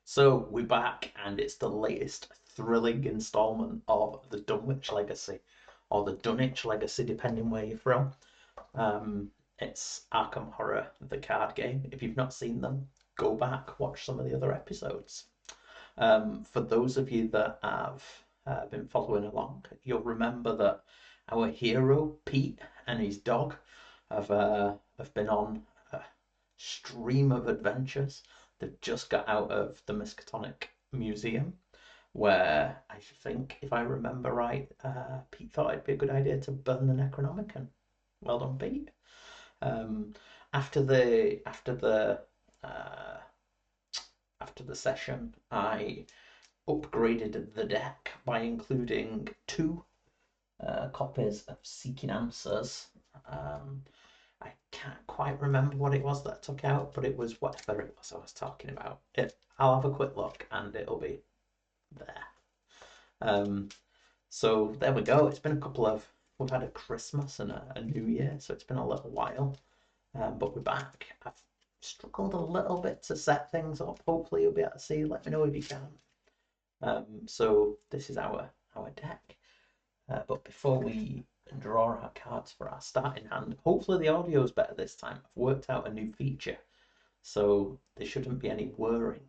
So we're back, and it's the latest thrilling installment of the Dunwich Legacy, or the Dunwich Legacy, depending where you're from. It's Arkham Horror, the card game. If you've not seen them, go back, watch some of the other episodes. For those of you that have been following along, you'll remember that our hero Pete and his dog have been on a stream of adventures. They've just got out of the Miskatonic Museum, where I think, if I remember right, Pete thought it'd be a good idea to burn the Necronomicon. Well done, Pete. Um, after the after the uh, after the session, I upgraded the deck by including two copies of Seeking Answers. Um, I can't quite remember what it was that I took out, but it was whatever it was I was talking about. I'll have a quick look and it'll be there. Um, so there we go. It's been a couple of, we've had a Christmas and a New Year, so it's been a little while. But we're back. I've struggled a little bit to set things up. Hopefully you'll be able to see. Let me know if you can. So this is our deck. But before we draw our cards for our starting hand, hopefully the audio is better this time. I've worked out a new feature, so there shouldn't be any whirring,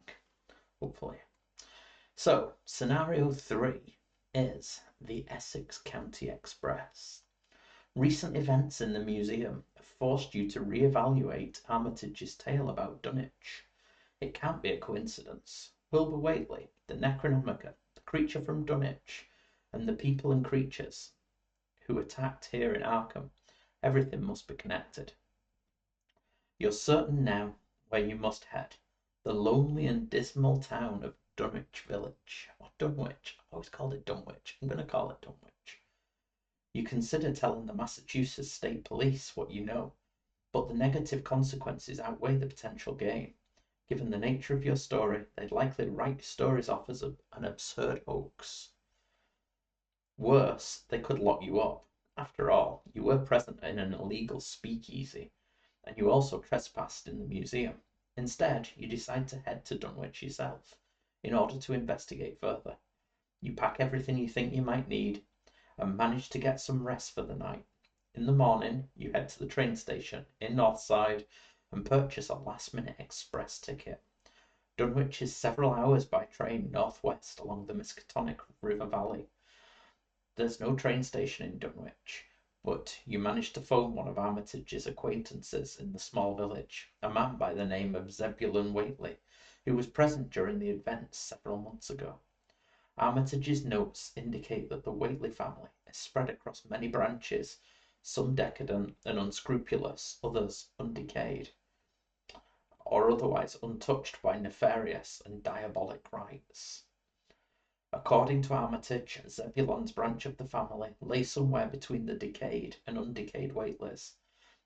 hopefully. So, scenario 3 is the Essex County Express. Recent events in the museum have forced you to re-evaluate Armitage's tale about Dunwich. It can't be a coincidence. Wilbur Whately, the Necronomicon, the creature from Dunwich, and the people and creatures who attacked here in Arkham, everything must be connected. You're certain now where you must head. The lonely and dismal town of Dunwich Village. Or Dunwich. I always called it Dunwich. I'm going to call it Dunwich. You consider telling the Massachusetts State Police what you know, but the negative consequences outweigh the potential gain. Given the nature of your story, they'd likely write your stories off as an absurd hoax. Worse, they could lock you up. After all, you were present in an illegal speakeasy, and you also trespassed in the museum. Instead, you decide to head to Dunwich yourself, in order to investigate further. You pack everything you think you might need, and manage to get some rest for the night. In the morning, you head to the train station in Northside and purchase a last-minute express ticket. Dunwich is several hours by train northwest along the Miskatonic River Valley. There's no train station in Dunwich, but you manage to phone one of Armitage's acquaintances in the small village, a man by the name of Zebulon Whately, who was present during the events several months ago. Armitage's notes indicate that the Whately family is spread across many branches, some decadent and unscrupulous, others undecayed, or otherwise untouched by nefarious and diabolic rites. According to Armitage, Zebulon's branch of the family lay somewhere between the decayed and undecayed Whateleys,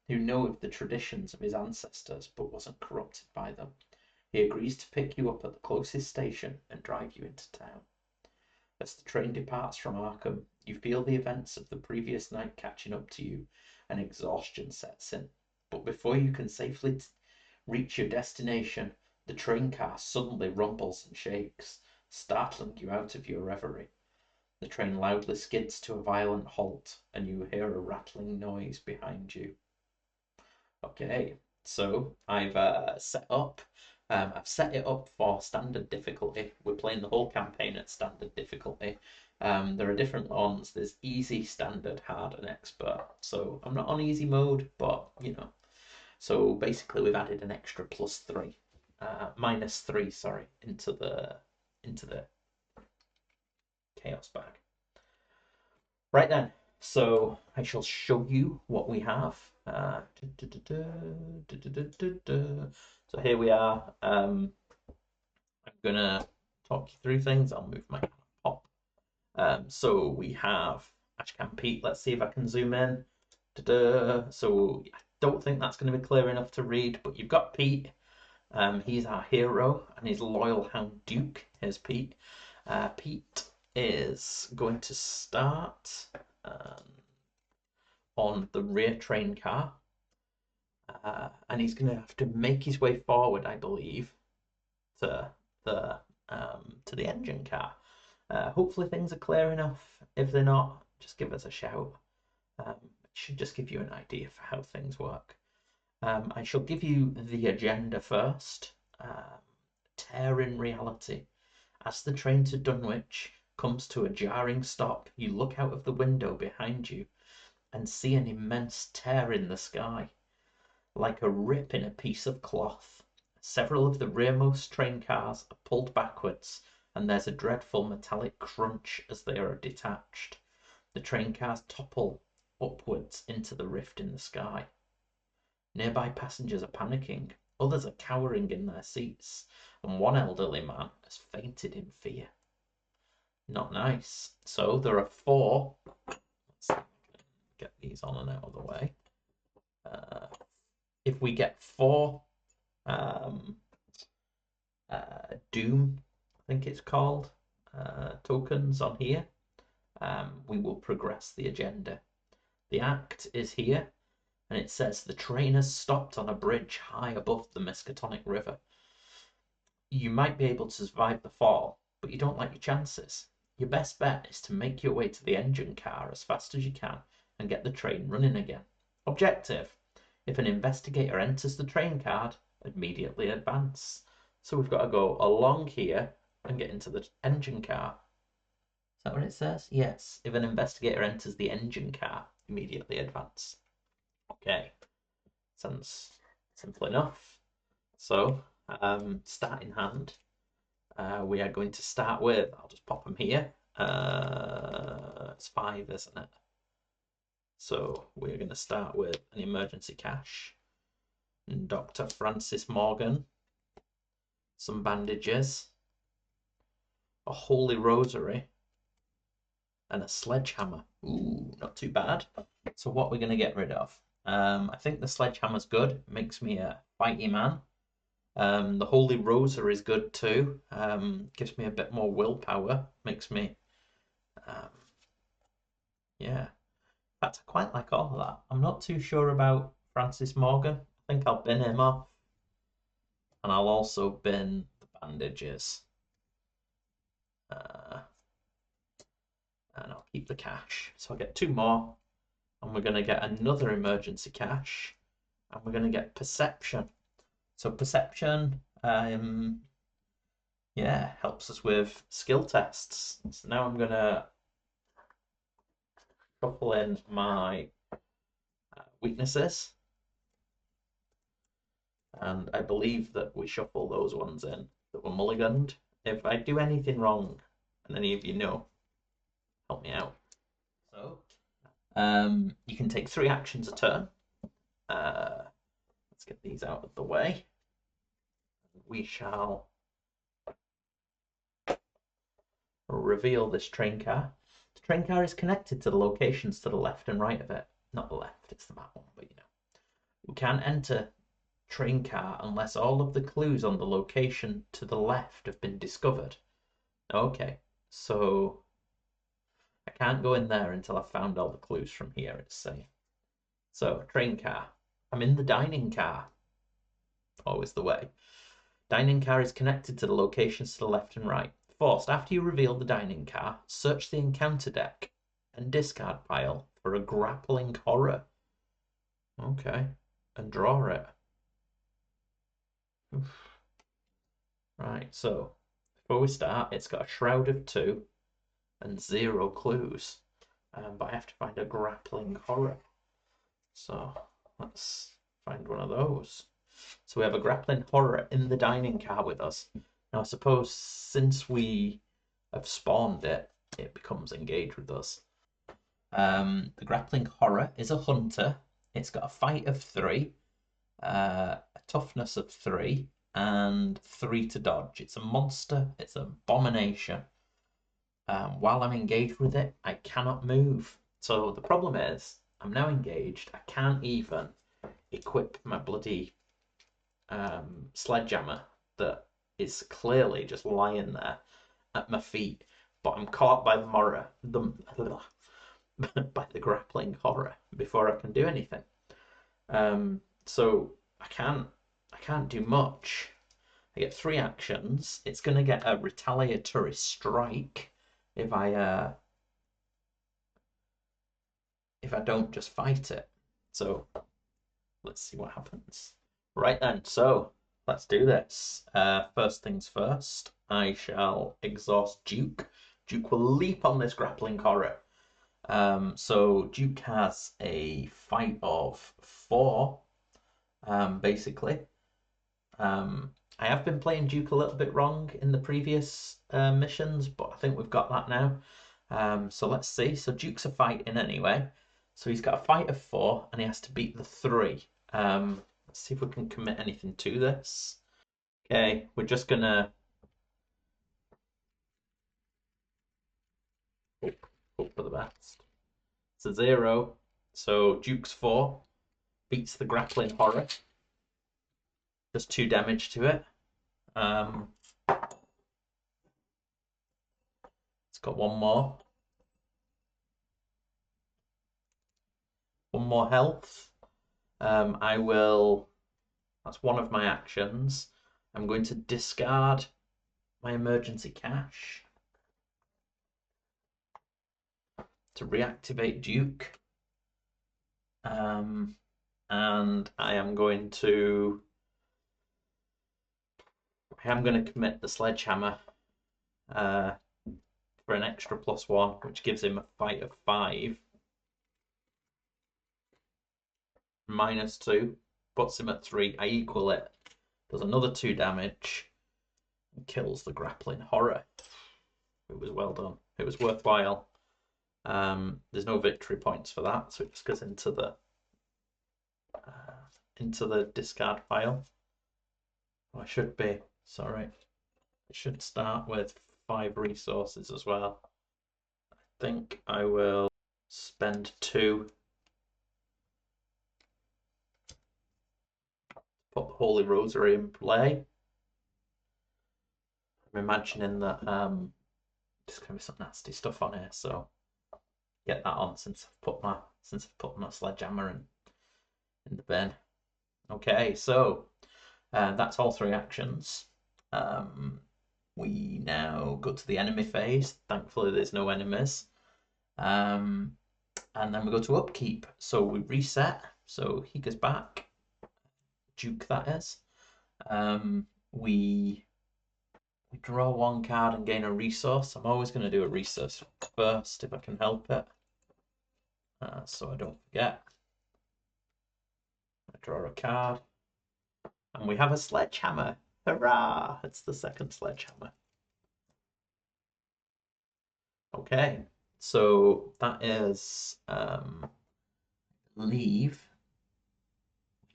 who know of the traditions of his ancestors but wasn't corrupted by them. He agrees to pick you up at the closest station and drive you into town. As the train departs from Arkham, you feel the events of the previous night catching up to you, and exhaustion sets in. But before you can safely reach your destination, the train car suddenly rumbles and shakes, startling you out of your reverie. The train loudly skids to a violent halt, and you hear a rattling noise behind you. Okay, so I've set up. I've set it up for standard difficulty. We're playing the whole campaign at standard difficulty. There are different ones. There's easy, standard, hard, and expert. So I'm not on easy mode, but you know. So basically, we've added an extra +3, -3, sorry, into the chaos bag. Right then, so I shall show you what we have. So here we are. I'm gonna talk you through things. I'll move my pop. So we have Ashcan Pete. Let's see if I can zoom in. So I don't think that's going to be clear enough to read, but you've got Pete. He's our hero, and his loyal hound Duke. Here's Pete. Pete is going to start on the rear train car, and he's going to have to make his way forward, I believe, to the engine car. Hopefully things are clear enough. If they're not, just give us a shout. It should just give you an idea for how things work. I shall give you the agenda first. Tear in reality. As the train to Dunwich comes to a jarring stop, you look out of the window behind you and see an immense tear in the sky, like a rip in a piece of cloth. Several of the rearmost train cars are pulled backwards, and there's a dreadful metallic crunch as they are detached. The train cars topple upwards into the rift in the sky. Nearby passengers are panicking, others are cowering in their seats, and one elderly man has fainted in fear. Not nice. So there are 4. Let's see if I can get these on and out of the way. If we get 4 Doom, I think it's called, tokens on here, we will progress the agenda. The act is here, and it says the train has stopped on a bridge high above the Miskatonic River. You might be able to survive the fall, but you don't like your chances. Your best bet is to make your way to the engine car as fast as you can and get the train running again. Objective: if an investigator enters the train card, immediately advance. So we've got to go along here and get into the engine car. Is that what it says? Yes. If an investigator enters the engine car, immediately advance. Okay. Sounds simple enough. So, start in hand. We are going to start with, I'll just pop them here. It's 5, isn't it? So we're going to start with an emergency cash. Dr. Francis Morgan. Some bandages. A holy rosary. And a sledgehammer. Ooh, not too bad. So what we're going to get rid of? I think the sledgehammer's good. It makes me a fighty man. The Holy Rosary is good too. Gives me a bit more willpower. Makes me, yeah. In fact, I quite like all of that. I'm not too sure about Francis Morgan. I think I'll bin him off. And I'll also bin the bandages. And I'll keep the cash. So I'll get 2 more. And we're going to get another emergency cash. And we're going to get perception. So perception, yeah, helps us with skill tests. So now I'm going to shuffle in my weaknesses. And I believe that we shuffle those ones in that were mulliganed. If I do anything wrong, and any of you know, help me out. So, you can take 3 actions a turn. Let's get these out of the way. We shall reveal this train car. The train car is connected to the locations to the left and right of it. Not the left, it's the that one, but you know. We can't enter train car unless all of the clues on the location to the left have been discovered. Okay, so I can't go in there until I've found all the clues from here, it's saying. So, train car. I'm in the dining car. Always the way. Dining car is connected to the locations to the left and right. First, after you reveal the dining car, search the encounter deck and discard pile for a grappling horror. Okay, and draw it. Oof. Right, so before we start, it's got a shroud of 2 and 0 clues. But I have to find a grappling horror. So let's find one of those. So we have a grappling horror in the dining car with us. Now I suppose since we have spawned it, it becomes engaged with us. The grappling horror is a hunter. It's got a fight of 3, a toughness of 3, and 3 to dodge. It's a monster. It's an abomination. While I'm engaged with it, I cannot move. So the problem is, I'm now engaged. I can't even equip my bloody sledgehammer that is clearly just lying there at my feet. But I'm caught by the horror, by the grappling horror before I can do anything. So I can't do much. I get 3 actions. It's going to get a retaliatory strike if I don't just fight it. So let's see what happens. Right then, so let's do this. First things first, I shall exhaust Duke. Duke will leap on this grappling horror. So Duke has a fight of 4, basically. I have been playing Duke a little bit wrong in the previous missions, but I think we've got that now. So let's see. So Duke's a fighting anyway. So he's got a fight of 4, and he has to beat the 3. Let's see if we can commit anything to this. Okay, we're just gonna hope for the best. It's a 0. So Duke's 4 beats the grappling horror. Just 2 damage to it. It's got 1 more. 1 more health. I will. That's one of my actions. I'm going to discard my emergency cash to reactivate Duke. And I am going to commit the sledgehammer for an extra +1, which gives him a fight of 5. -2, puts him at 3. I equal it. Does another 2 damage and kills the grappling horror. It was well done. It was worthwhile. There's no victory points for that, so it just goes into the discard pile. Oh, I should be sorry. It should start with 5 resources as well. I think I will spend 2. Put the Holy Rosary in play. I'm imagining that there's going to be some nasty stuff on here, so get that on since I've put my sledgehammer in the bin. Okay, so that's all 3 actions. We now go to the enemy phase. Thankfully, there's no enemies. And then we go to upkeep. So we reset. So he goes back. Duke, that is. We draw 1 card and gain a resource. I'm always going to do a resource first if I can help it, so I don't forget. I draw a card, and we have a sledgehammer. Hurrah! It's the 2nd sledgehammer. Okay, so that is leave.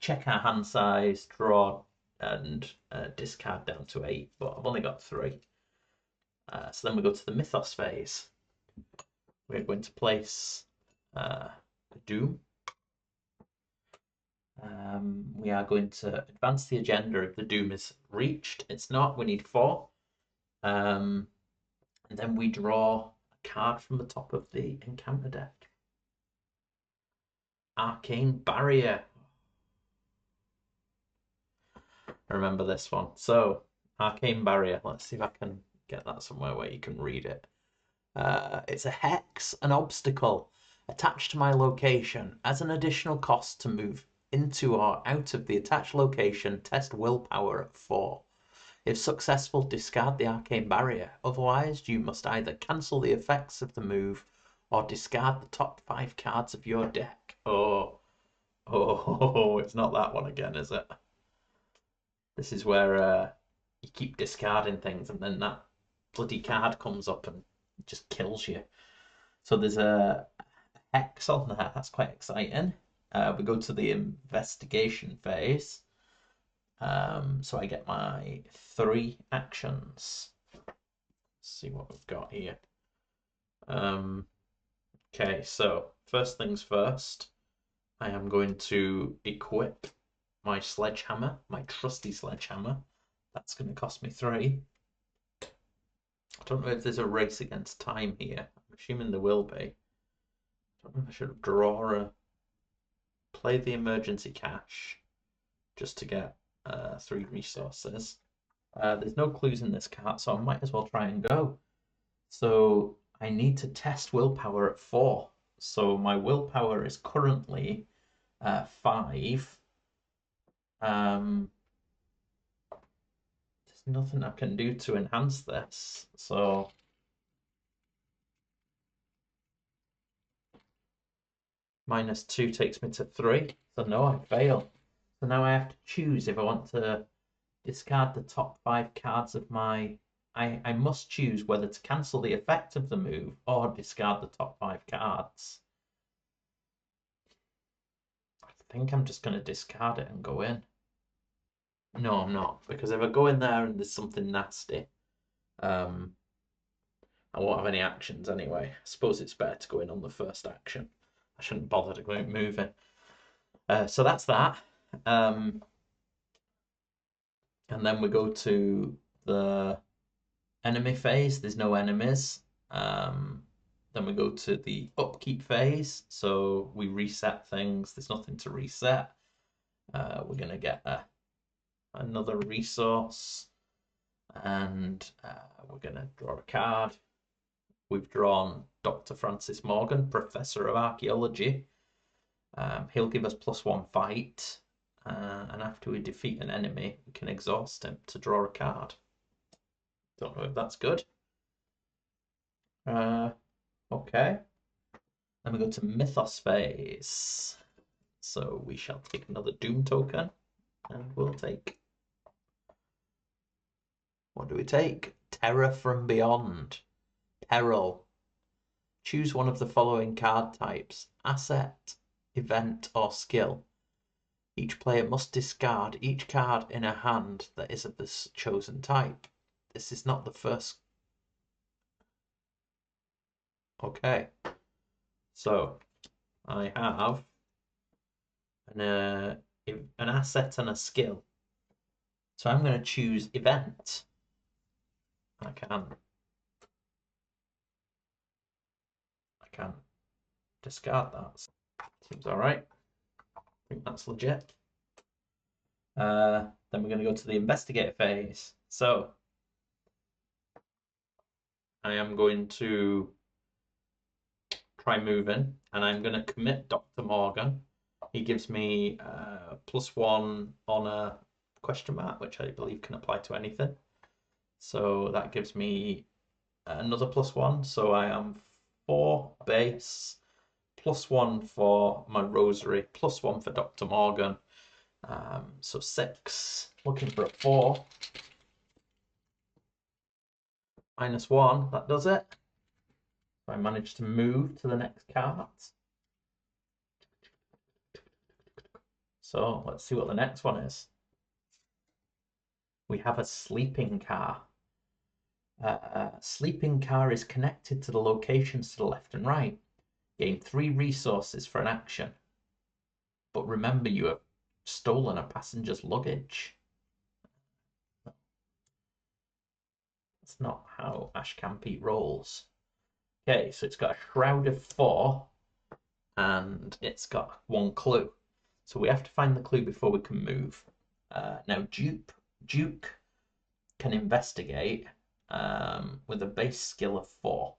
Check our hand size, draw, and discard down to 8, but I've only got 3. So then we go to the Mythos phase. We're going to place Doom. We are going to advance the agenda if the Doom is reached. It's not, we need 4. And then we draw a card from the top of the encounter deck. Arcane Barrier. I remember this one. So, Arcane Barrier. Let's see if I can get that somewhere where you can read it. It's a hex, an obstacle attached to my location. As an additional cost to move into or out of the attached location, test willpower at 4. If successful, discard the arcane barrier. Otherwise, you must either cancel the effects of the move or discard the top 5 cards of your deck. Oh, it's not that one again, is it? This is where you keep discarding things and then that bloody card comes up and just kills you. So there's a hex on there. That's quite exciting. We go to the investigation phase. So I get my 3 actions. Let's see what we've got here. Okay, so first things first, I am going to equip my sledgehammer, my trusty sledgehammer. That's going to cost me 3. I don't know if there's a race against time here. I'm assuming there will be. I don't know if I should play the emergency cash just to get 3 resources. There's no clues in this card, so I might as well try and go. So I need to test willpower at 4. So my willpower is currently 5. There's nothing I can do to enhance this. So -2 takes me to 3. So no, I fail. So now I have to choose if I want to discard the top 5 cards of my... I must choose whether to cancel the effect of the move or discard the top 5 cards. I think I'm just going to discard it and go in. No, I'm not, because if I go in there and there's something nasty, I won't have any actions anyway. I suppose it's better to go in on the first action. I shouldn't bother to go moving. So that's that. And then we go to the enemy phase. There's no enemies. Then we go to the upkeep phase. So we reset things. There's nothing to reset. We're going to get another resource. And we're going to draw a card. We've drawn Dr. Francis Morgan, Professor of Archaeology. He'll give us +1 fight. And after we defeat an enemy, we can exhaust him to draw a card. Don't know if that's good. Okay. Then we go to Mythos phase. So we shall take another Doom token. And we'll take... What do we take? Terror from Beyond. Peril. Choose one of the following card types: asset, event, or skill. Each player must discard each card in a hand that is of this chosen type. This is not the first. Okay. So I have an asset and a skill. So I'm going to choose event. I can discard that. Seems all right. I think that's legit. Then we're going to go to the investigate phase. So I am going to try moving, and I'm going to commit Dr. Morgan. He gives me +1 on a question mark, which I believe can apply to anything. So that gives me another +1. So I am 4 base, +1 for my rosary, +1 for Dr. Morgan. So 6. Looking for a 4. -1, that does it. I managed to move to the next card. So let's see what the next one is. We have a sleeping car. Sleeping car is connected to the locations to the left and right. Gain 3 resources for an action. But remember, you have stolen a passenger's luggage. That's not how Ashcan Pete rolls. Okay, so it's got a shroud of 4, and it's got 1 clue. So we have to find the clue before we can move. Now, Duke can investigate with a base skill of 4.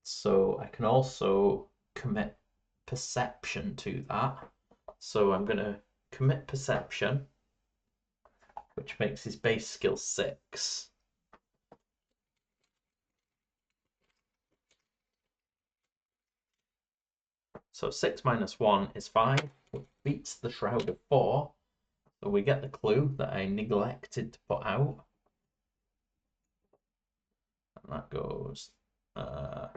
So I can also commit perception to that. So I'm going to commit perception, which makes his base skill 6. So 6 - 1 is 5, which beats the Shroud of 4. So we get the clue that I neglected to put out. And that goes there.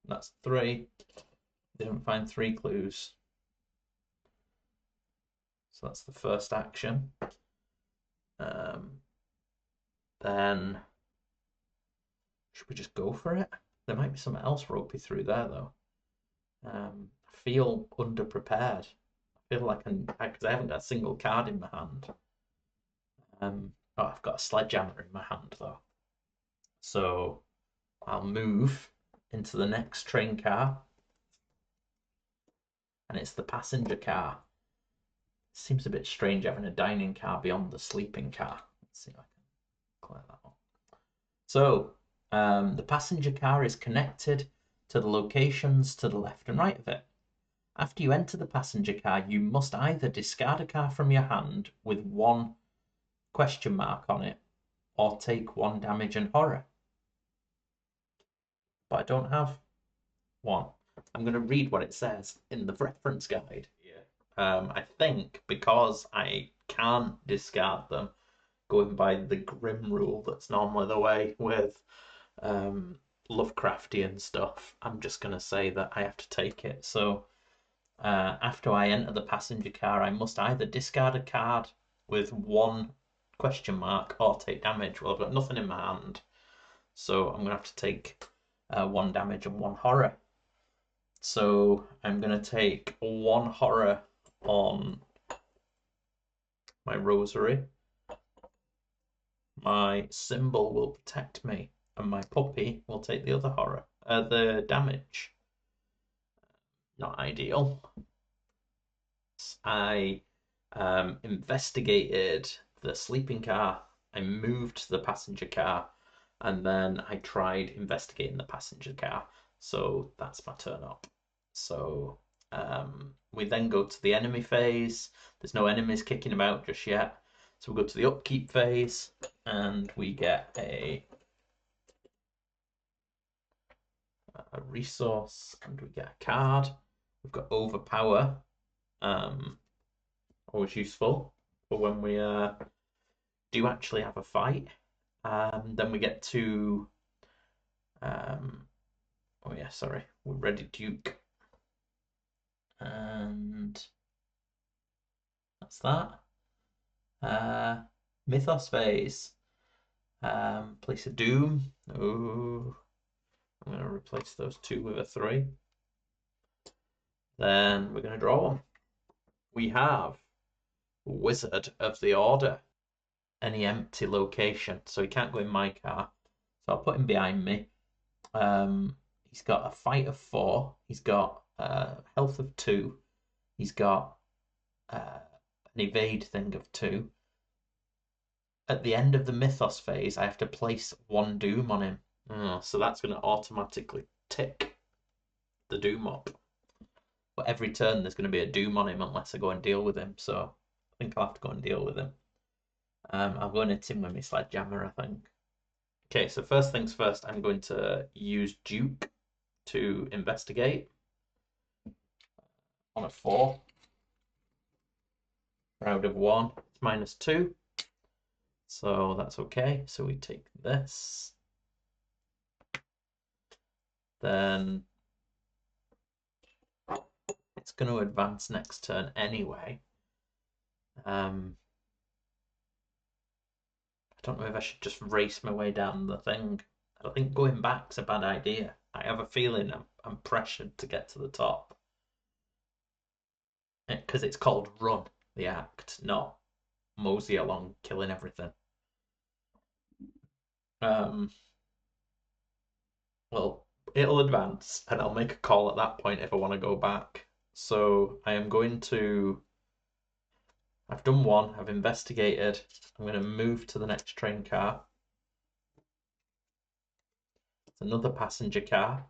That's 3. Didn't find 3 clues. So that's the first action. Then should we just go for it? There might be something else ropey through there, though. I feel underprepared. I feel like because I haven't got a single card in my hand. Oh, I've got a sledgehammer in my hand, though. So I'll move into the next train car. And it's the passenger car. Seems a bit strange having a dining car beyond the sleeping car. Let's see if I can clear that up. So, the passenger car is connected to the locations to the left and right of it. After you enter the passenger car, you must either discard a card from your hand with one question mark on it, or take one damage and horror. But I don't have one. I'm going to read what it says in the reference guide. I think because I can't discard them, going by the grim rule that's normally the way with Lovecraftian stuff, I'm just going to say that I have to take it. So after I enter the passenger car, I must either discard a card with one question mark or take damage. Well, I've got nothing in my hand, so I'm going to have to take one damage and one horror. So I'm going to take one horror on my rosary. My symbol will protect me, and my puppy will take the other horror, the damage. Not ideal. I investigated the sleeping car. I moved the passenger car, and then I tried investigating the passenger car. So that's my turn up. So we then go to the enemy phase. There's no enemies kicking about just yet. So we go to the upkeep phase, and we get a resource, and we get a card. We've got overpower, always useful for when we do actually have a fight. Then we get to, oh yeah, sorry, we're ready Duke. And that's that. Mythos phase. Place of Doom. Oh, I'm going to replace those two with a 3. Then we're going to draw one. We have Wizard of the Order. Any empty location. So he can't go in my car. So I'll put him behind me. He's got a fight of 4. He's got health of 2. He's got an evade thing of 2. At the end of the Mythos phase, I have to place 1 Doom on him. So that's going to automatically tick the Doom up. But every turn there's going to be a Doom on him unless I go and deal with him. So I think I'll have to go and deal with him. I'll go and hit him with my Sledgehammer, I think. Okay, so first things first, I'm going to use Duke to investigate on a 4. Round of 1, it's -2. So that's okay. So we take this. Then it's going to advance next turn anyway. I don't know if I should just race my way down the thing. I think going back's a bad idea. I have a feeling I'm pressured to get to the top. Because it's called Run, the act, not mosey along killing everything. Well, it'll advance, and I'll make a call at that point if I want to go back. So I am going to... I've done 1, I've investigated. I'm going to move to the next train car. It's another passenger car.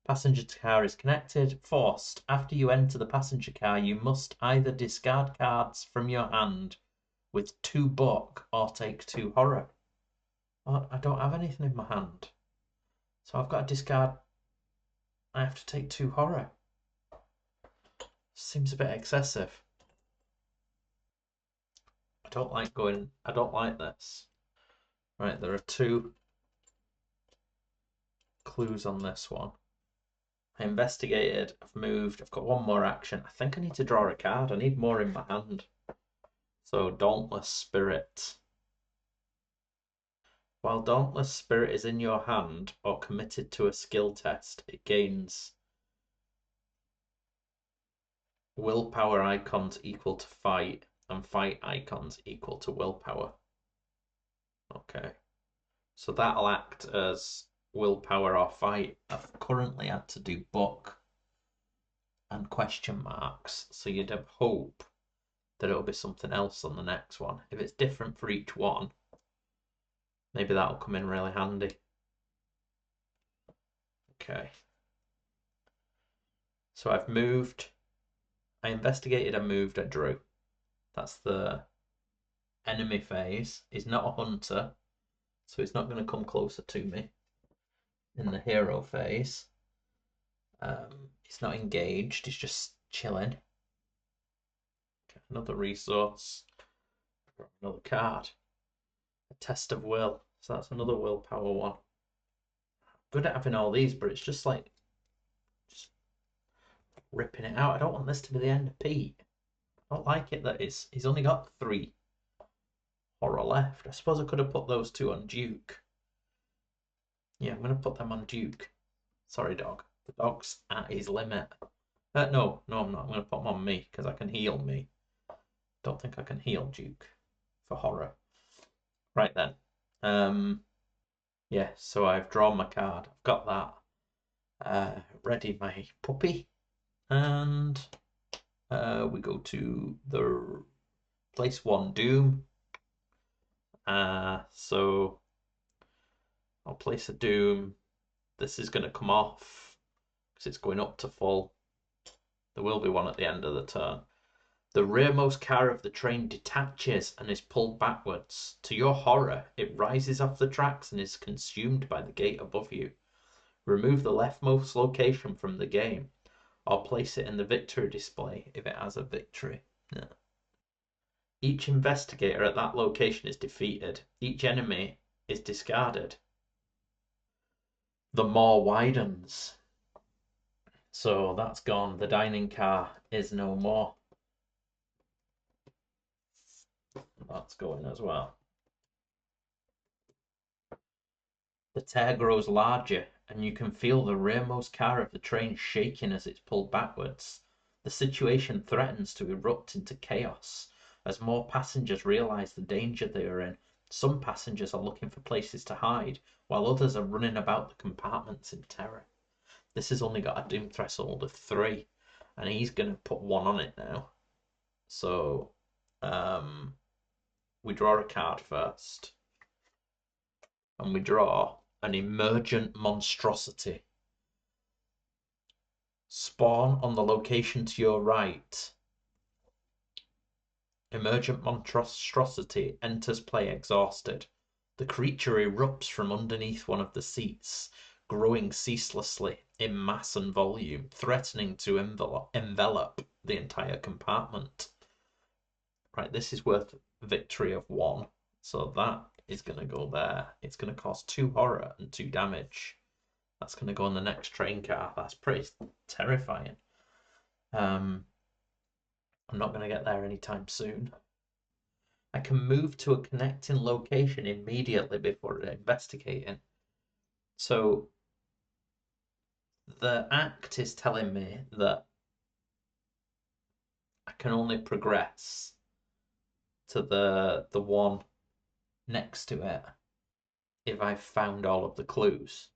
Passenger car is connected. Forced. After you enter the passenger car, you must either discard cards from your hand with 2 buck or take 2 horror. Well, I don't have anything in my hand. So I've got to discard. I have to take 2 horror. Seems a bit excessive. I don't like this. Right, there are 2 clues on this one. I investigated, I've moved, I've got 1 more action. I think I need to draw a card. I need more in my hand. So Dauntless Spirit. While Dauntless Spirit is in your hand or committed to a skill test, it gains willpower icons equal to fight and fight icons equal to willpower. Okay. So that'll act as willpower or fight. I've currently had to do buck and question marks, so you'd have hope that it'll be something else on the next one. If it's different for each one, maybe that'll come in really handy. Okay. So I've moved, I investigated, I moved, I drew. That's the enemy phase. He's not a hunter, so he's not going to come closer to me. In the hero phase, he's not engaged, he's just chilling. Okay, another resource, another card. A test of will, so that's another willpower one. I'm good at having all these, but it's just like just ripping it out. I don't want this to be the end of Pete. I don't like it that he's only got 3 horror left. I suppose I could have put those 2 on Duke. Yeah, I'm going to put them on Duke. Sorry, dog. The dog's at his limit. No, I'm not. I'm going to put them on me because I can heal me. Don't think I can heal Duke for horror. Right then. Yeah, so I've drawn my card. I've got that. Ready my puppy. And we go to the place 1 Doom. So I'll place a Doom. This is going to come off because it's going up to full. There will be one at the end of the turn. The rearmost car of the train detaches and is pulled backwards. To your horror, it rises off the tracks and is consumed by the gate above you. Remove the leftmost location from the game, or place it in the victory display if it has a victory. Yeah. Each investigator at that location is defeated. Each enemy is discarded. The maw widens. So that's gone. The dining car is no more. That's going as well. The tear grows larger, and you can feel the rearmost car of the train shaking as it's pulled backwards. The situation threatens to erupt into chaos as more passengers realize the danger they are in. Some passengers are looking for places to hide, while others are running about the compartments in terror. This has only got a doom threshold of 3, and he's going to put 1 on it now. So we draw a card first, and we draw an emergent monstrosity. Spawn on the location to your right. Emergent monstrosity enters play exhausted. The creature erupts from underneath one of the seats, growing ceaselessly in mass and volume, threatening to envelop the entire compartment. Right, this is worth victory of 1, so that is going to go there. It's going to cost 2 horror and 2 damage. That's going to go on the next train car. That's pretty terrifying. I'm not going to get there anytime soon. I can move to a connecting location immediately before investigating. So the act is telling me that I can only progress to the one next to it if I've found all of the clues.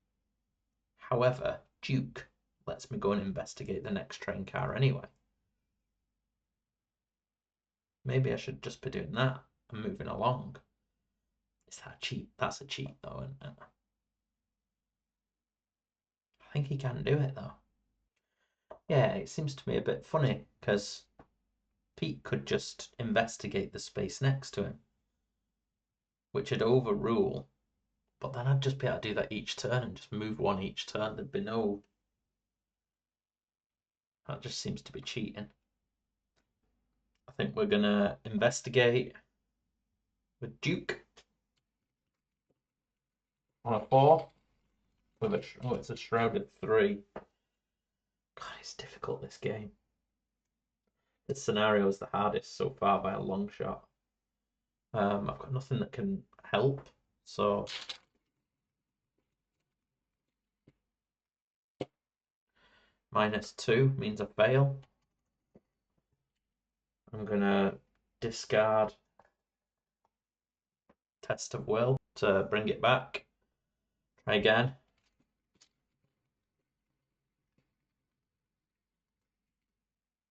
However, Duke lets me go and investigate the next train car anyway. Maybe I should just be doing that and moving along. Is that a cheat? That's a cheat though, isn't it? I think he can do it though. Yeah, it seems to me a bit funny because Pete could just investigate the space next to him, which would overrule, but then I'd just be able to do that each turn and just move 1 each turn. There'd be no... That just seems to be cheating. I think we're going to investigate with Duke on a 4 with a... Oh, it's a shrouded 3. God, it's difficult, this game. This scenario is the hardest so far by a long shot. I've got nothing that can help, so -2 means I fail. I'm gonna discard test of will to bring it back. Try again.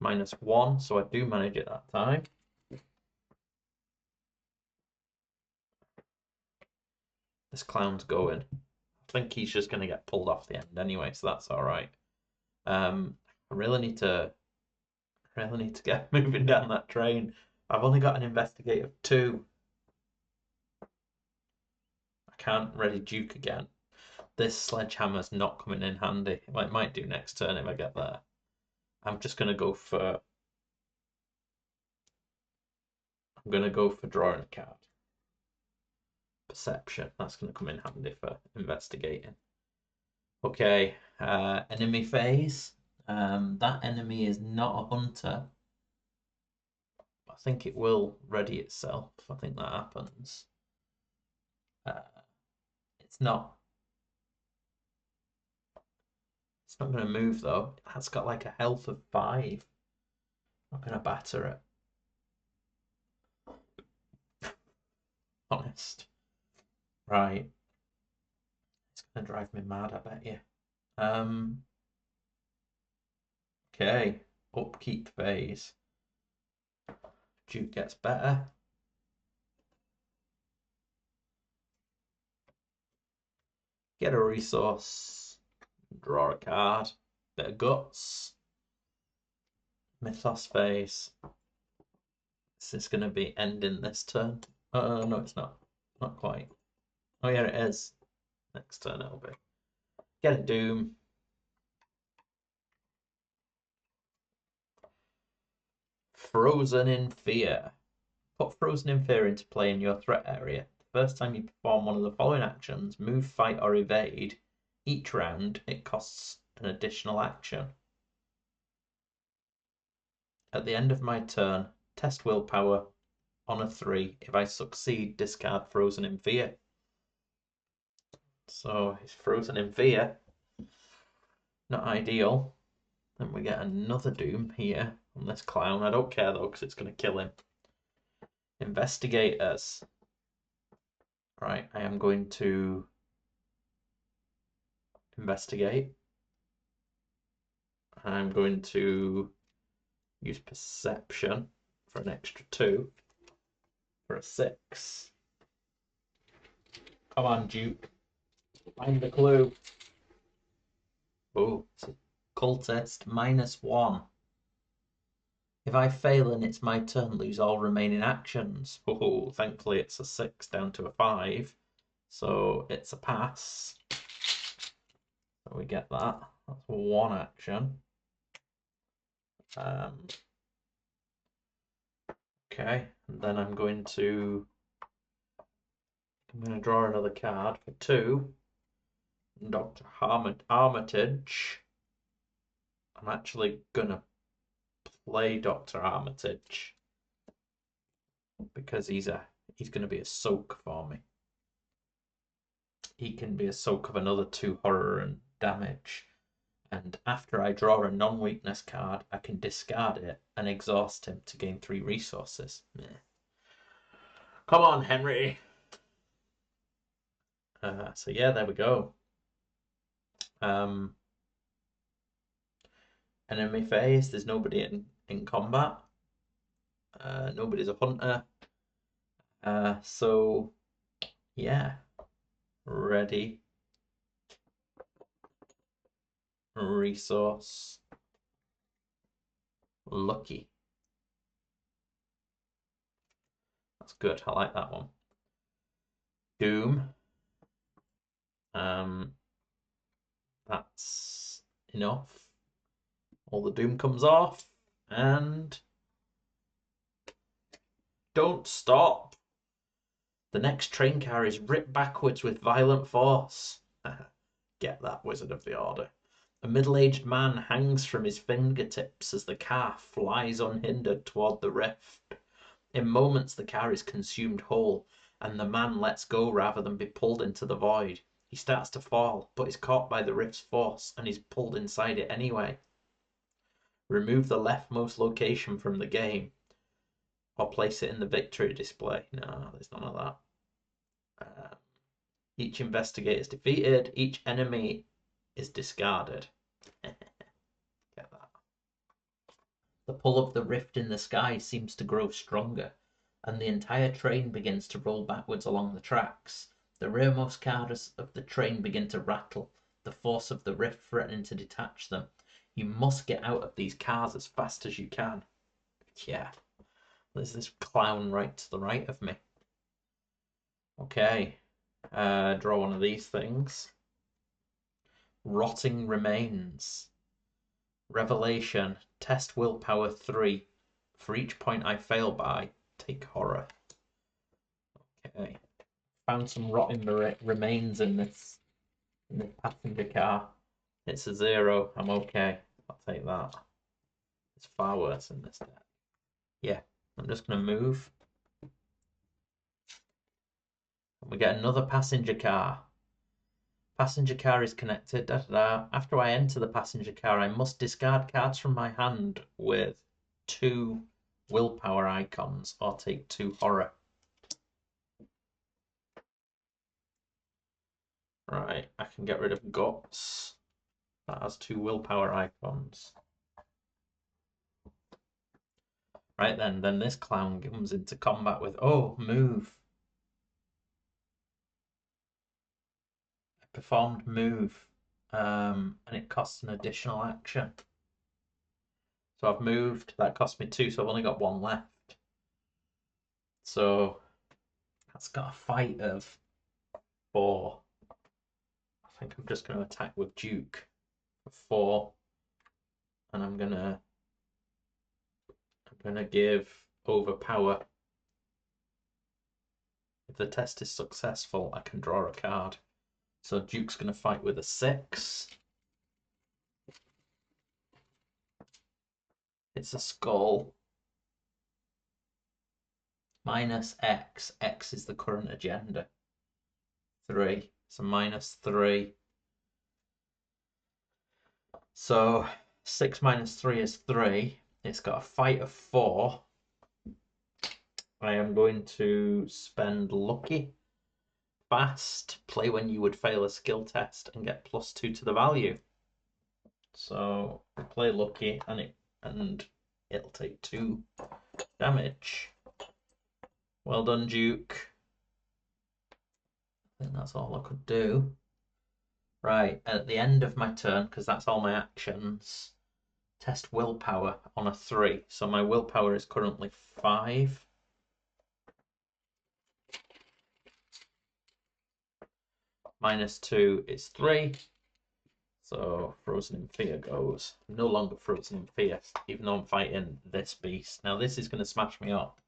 -1, so I do manage it that time. This clown's going. I think he's just going to get pulled off the end anyway, so that's all right. I really need to get moving down that train. I've only got an investigate of 2. I can't ready Duke again. This sledgehammer's not coming in handy. Well, it might do next turn if I get there. I'm just going to go for... I'm going to go for drawing a card. Perception. That's going to come in handy for investigating. Okay, enemy phase. That enemy is not a hunter. I think it will ready itself. I think that happens. It's not. It's not going to move though. That's got like a health of 5. I'm not going to batter it. Honest. Right. It's going to drive me mad, I bet you. Okay. Upkeep phase. Duke gets better. Get a resource. Draw a card. Bit of guts. Mythos phase. This is going to be ending this turn. No, it's not. Not quite. Oh, yeah, it is. Next turn it'll be. Get a Doom. Frozen in Fear. Put Frozen in Fear into play in your threat area. The first time you perform one of the following actions, move, fight, or evade, each round it costs an additional action. At the end of my turn, test willpower on a 3. If I succeed, discard Frozen in Fear. So he's Frozen in Fear. Not ideal. Then we get another Doom here on this clown. I don't care though, because it's going to kill him. Investigators. Right, I am going to investigate. I'm going to use perception for an extra 2 for a 6. Come on, Duke. Find the clue. Oh, it's a cultist. -1. If I fail and it's my turn, lose all remaining actions. Oh, thankfully it's a 6 down to a 5. So it's a pass. So we get that. That's 1 action. Okay, and then I'm going to draw another card for 2. Dr. Armitage. I'm actually gonna play Dr. Armitage because he's gonna be a soak for me. He can be a soak of another 2 horror and damage. And after I draw a non-weakness card, I can discard it and exhaust him to gain 3 resources. Come on, Henry. So yeah, there we go. Enemy phase, there's nobody in combat. Nobody's a hunter. So yeah, ready. Resource. Lucky. That's good. I like that one. Doom. That's enough. All the doom comes off, and don't stop. The next train car is ripped backwards with violent force. Get that, Wizard of the Order. A middle-aged man hangs from his fingertips as the car flies unhindered toward the rift. In moments, the car is consumed whole, and the man lets go rather than be pulled into the void. He starts to fall, but is caught by the rift's force and is pulled inside it anyway. Remove the leftmost location from the game, or place it in the victory display. No, there's none of that. Each investigator is defeated. Each enemy is discarded. Get that. The pull of the rift in the sky seems to grow stronger, and the entire train begins to roll backwards along the tracks. The rearmost cars of the train begin to rattle, the force of the rift threatening to detach them. You must get out of these cars as fast as you can. Yeah, there's this clown right to the right of me. Okay, draw one of these things. Rotting remains. Revelation. Test willpower 3. For each point I fail by, take horror. Okay. Found some rotting remains in this passenger car. It's a 0. I'm okay. I'll take that. It's far worse in this deck. Yeah, I'm just going to move. And we get another passenger car. Passenger car is connected. Da, da, da. After I enter the passenger car, I must discard cards from my hand with 2 willpower icons or take 2 horror. Right, I can get rid of guts. That has 2 willpower icons. Right then this clown comes into combat with, oh, move. I performed move, and it costs an additional action. So I've moved, that cost me 2, so I've only got 1 left. So that's got a fight of 4. I think I'm just going to attack with Duke for 4, and I'm gonna give overpower. If the test is successful, I can draw a card. So Duke's going to fight with a 6. It's a skull. Minus X. X is the current agenda. 3. So minus 3. So 6 minus 3 is 3. It's got a fight of 4. I am going to spend lucky. Fast. Play when you would fail a skill test and get +2 to the value. So play lucky and it'll take 2 damage. Well done, Duke. I think that's all I could do. Right, at the end of my turn, because that's all my actions, test willpower on a 3. So my willpower is currently 5. Minus 2 is 3. So Frozen in Fear goes. I'm no longer Frozen in Fear, even though I'm fighting this beast. Now this is going to smash me up.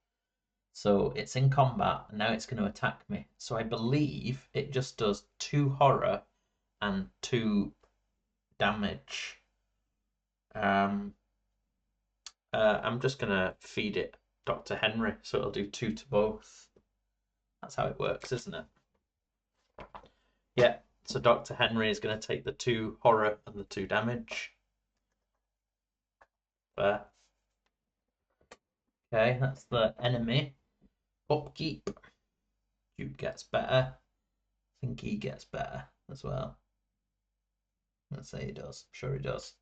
So it's in combat, and now it's going to attack me. So I believe it just does 2 horror and 2 damage. I'm just going to feed it Dr. Henry, so it'll do 2 to both. That's how it works, isn't it? Yeah, so Dr. Henry is going to take the 2 horror and the 2 damage. There. Okay, that's the enemy. Upkeep. Duke gets better. I think he gets better as well. Let's say he does. I'm sure he does.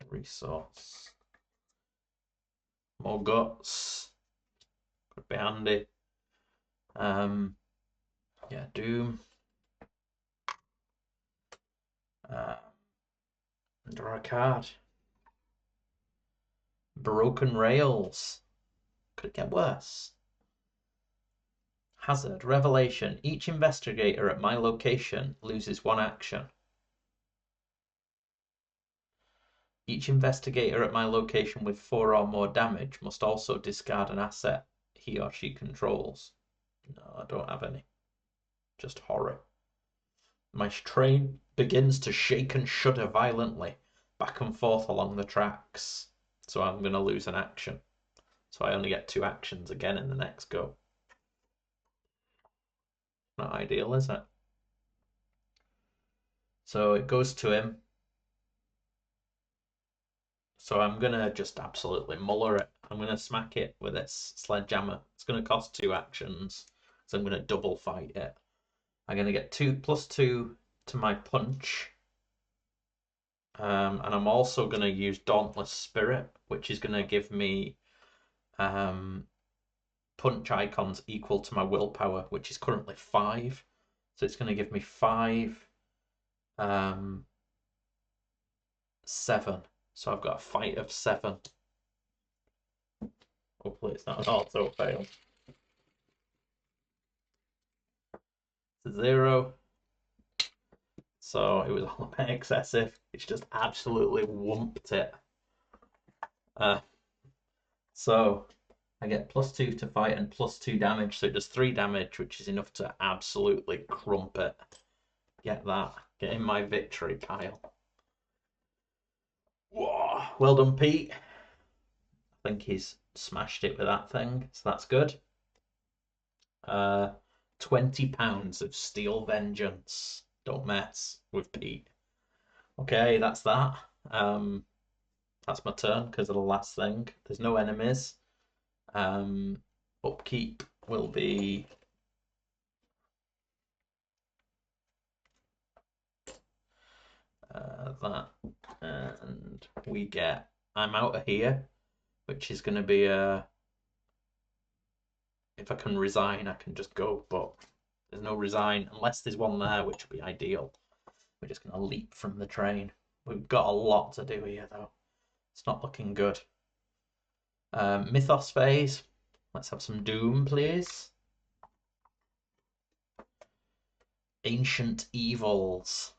Resource. More guts. Could be handy. Yeah, Doom. Draw a card. Broken rails. Could get worse. Hazard. Revelation. Each investigator at my location loses 1 action. Each investigator at my location with 4 or more damage must also discard an asset he or she controls. No, I don't have any. Just horror. My train begins to shake and shudder violently, back and forth along the tracks. So I'm going to lose an action. So I only get 2 actions again in the next go. Not ideal, is it? So it goes to him. So I'm going to just absolutely muller it. I'm going to smack it with this sledgehammer. It's going to cost 2 actions. So I'm going to double fight it. I'm going to get +2 to my punch. And I'm also going to use Dauntless Spirit, which is going to give me punch icons equal to my willpower, which is currently 5. So it's going to give me 5, 7. So I've got a fight of 7. Hopefully it's not an auto fail. It's a 0. So it was all a bit excessive. It's just absolutely whumped it. So I get +2 to fight and +2 damage. So it does 3 damage, which is enough to absolutely crump it. Get that. Get in my victory pile. Whoa. Well done, Pete. I think he's smashed it with that thing, so that's good. £20 of steel vengeance. Don't mess with Pete. Okay, that's that. That's my turn because of the last thing. There's no enemies. Upkeep will be that, and we get. I'm out of here, which is going to be a. If I can resign, I can just go, but there's no resign unless there's one there, which would be ideal. We're just going to leap from the train. We've got a lot to do here, though. It's not looking good. Mythos phase. Let's have some Doom, please. Ancient Evils.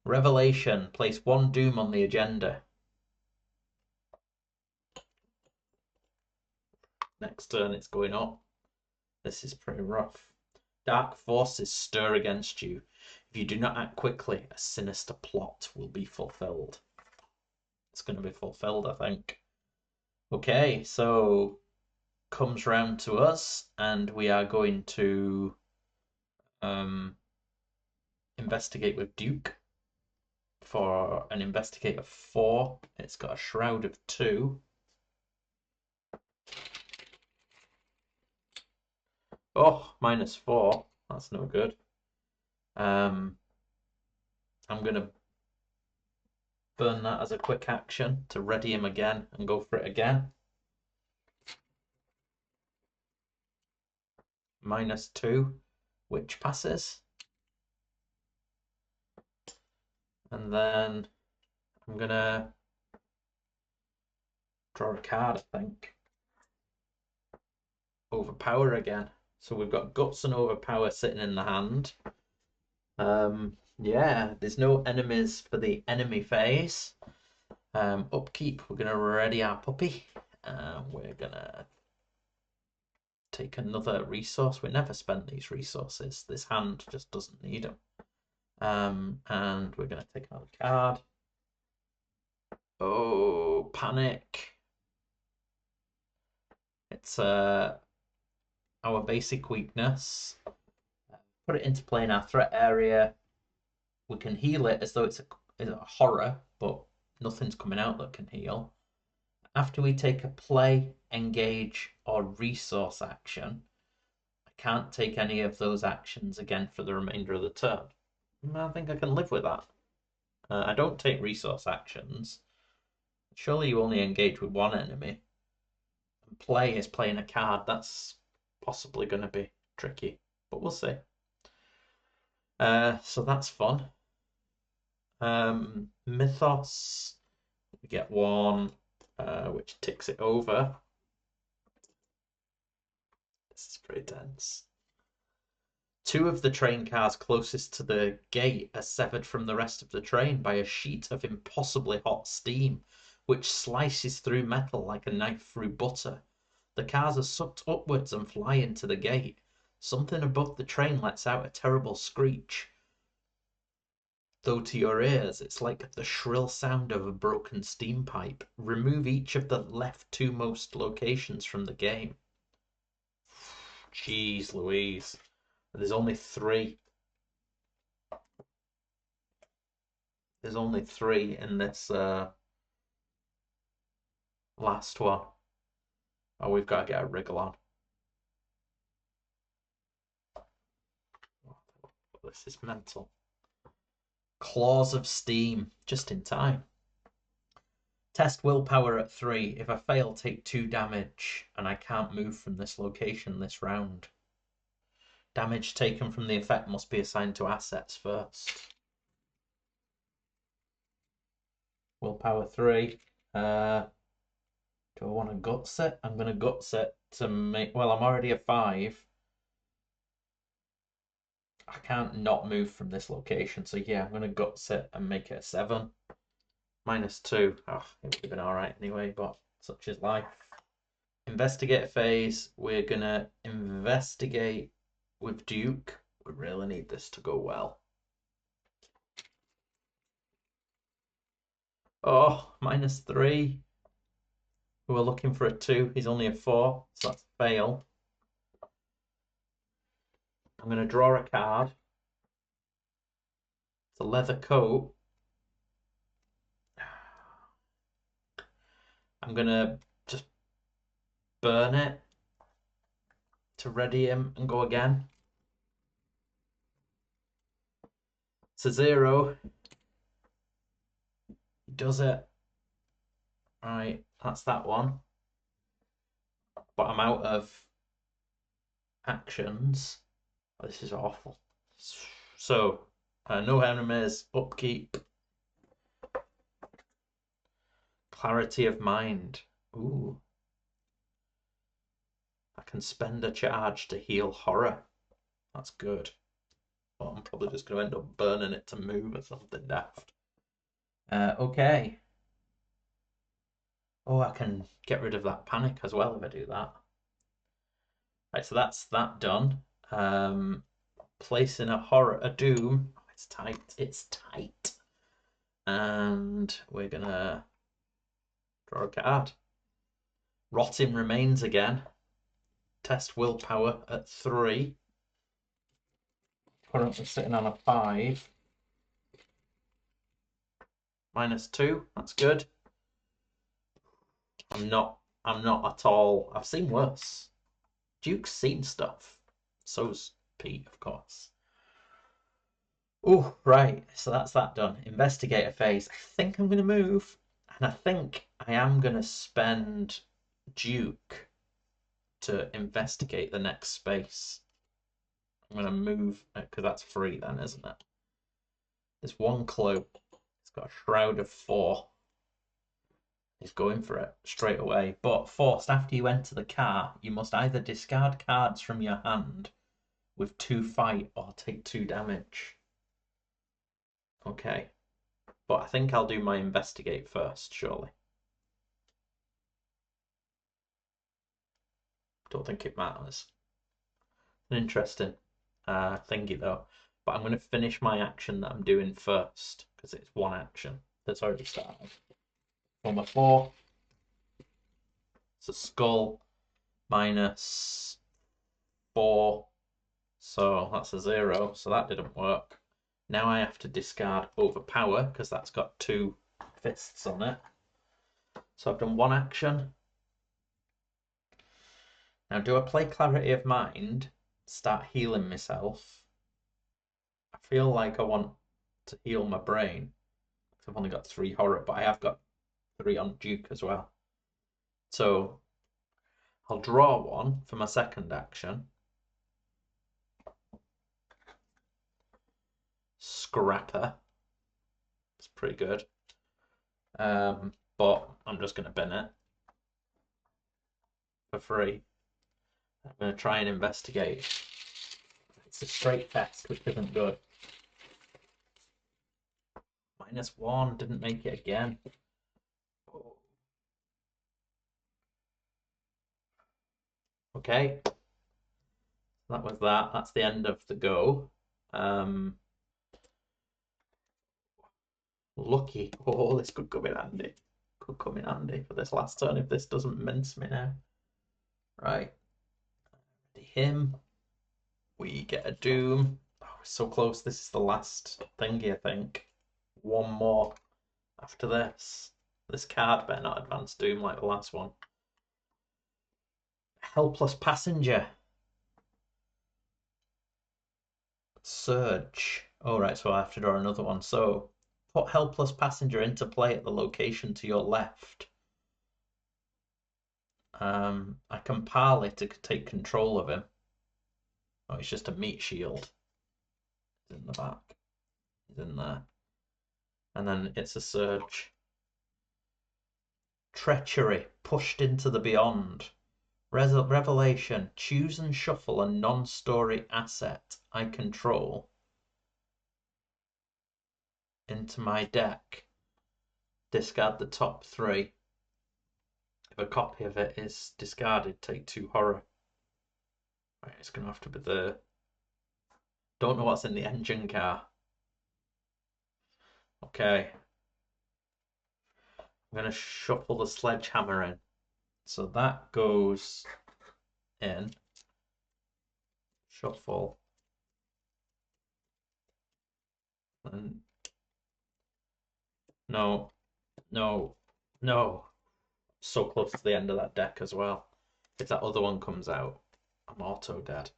Revelation. Place 1 Doom on the agenda. Next turn it's going up. This is pretty rough. Dark forces stir against you. If you do not act quickly, a sinister plot will be fulfilled. It's going to be fulfilled, I think. Okay, so comes round to us, and we are going to investigate with Duke for an investigate of 4. It's got a shroud of 2. Oh, -4. That's no good. I'm going to burn that as a quick action to ready him again and go for it again. -2, which passes. And then I'm going to draw a card, I think. Overpower again. So we've got Guts and Overpower sitting in the hand. Yeah, there's no enemies for the enemy phase. Upkeep, we're going to ready our puppy. We're going to take another resource. We never spent these resources. This hand just doesn't need them. And we're going to take another card. Oh, panic. It's our basic weakness. Put it into play in our threat area. We can heal it as though it's a horror, but nothing's coming out that can heal. After we take a play, engage, or resource action, I can't take any of those actions again for the remainder of the turn. I think I can live with that. I don't take resource actions. Surely you only engage with one enemy. And play is playing a card. That's possibly going to be tricky, but we'll see. So that's fun. Mythos, we get 1, which ticks it over. This is pretty dense. 2 of the train cars closest to the gate are severed from the rest of the train by a sheet of impossibly hot steam, which slices through metal like a knife through butter. The cars are sucked upwards and fly into the gate. Something above the train lets out a terrible screech, though to your ears it's like the shrill sound of a broken steam pipe. Remove each of the left 2 most locations from the game. Jeez Louise. There's only 3. There's only 3 in this last one. Oh, we've got to get a wriggle on. This is mental. Claws of Steam, just in time. Test willpower at 3. If I fail, take 2 damage, and I can't move from this location this round. Damage taken from the effect must be assigned to assets first. Willpower 3. Do I want to guts it? I'm going to guts it to make... Well, I'm already a 5. I can't not move from this location, so yeah, I'm going to guts it and make it a 7. -2. Oh, it would have been alright anyway, but such is life. Investigate phase. We're going to investigate with Duke. We really need this to go well. Oh, -3. We were looking for a 2. He's only a 4, so that's a fail. I'm going to draw a card. It's a leather coat. I'm going to just burn it to ready him and go again. It's a 0. He does it. Right, that's that one. But I'm out of actions. Oh, this is awful. So, no enemies, upkeep. Clarity of mind. Ooh. I can spend a charge to heal horror. That's good. But I'm probably just going to end up burning it to move or something daft. Okay. Oh, I can get rid of that panic as well if I do that. Right, so that's that done. Placing a doom. Oh, it's tight. It's tight. And we're gonna draw a card. Rotting remains again. Test willpower at 3. Currently sitting on a 5. -2. That's good. I'm not at all. I've seen worse. Duke's seen stuff. So's Pete, of course. Oh, right. So that's that done. Investigator phase. I think I'm going to move. And I think I am going to spend Duke to investigate the next space. I'm going to move, because that's free then, isn't it? There's one clue. It's got a shroud of 4. He's going for it straight away. But forced, after you enter the car, you must either discard cards from your hand with 2 fight or take 2 damage. Okay. But I think I'll do my investigate first, surely. Don't think it matters. An interesting thingy though. But I'm going to finish my action that I'm doing first, because it's one action that's already started. For my 4, it's a skull, -4. So that's a 0, so that didn't work. Now I have to discard overpower, because that's got 2 fists on it. So I've done one action. Now, do I play Clarity of Mind, start healing myself? I feel like I want to heal my brain. I've only got 3 horror, but I have got 3 on Duke as well. So I'll draw 1 for my second action. Scrapper. It's pretty good. But I'm just going to bin it for free. I'm going to try and investigate. It's a straight test, which isn't good. -1, didn't make it again. Okay. That was that. That's the end of the go. Lucky. Oh, this could come in handy. Could come in handy for this last turn if this doesn't mince me now. Right. Him. We get a doom. Oh, we're so close. This is the last thingy, I think. One more after this. This card better not advance doom like the last one. Helpless passenger. Surge. Oh, right, so I have to draw another one. So Put helpless passenger into play at the location to your left. I can parley to take control of him. Oh, it's just a meat shield. He's in the back. He's in there. And then it's a surge. Treachery, pushed into the beyond. Revelation, choose and shuffle a non-story asset I control into my deck. Discard the top 3. If a copy of it is discarded, take 2 horror. Right, it's going to have to be the... Don't know what's in the engine car. Okay. I'm going to shuffle the sledgehammer in. So that goes in. Shuffle. And no. So close to the end of that deck as well. If that other one comes out, I'm auto dead.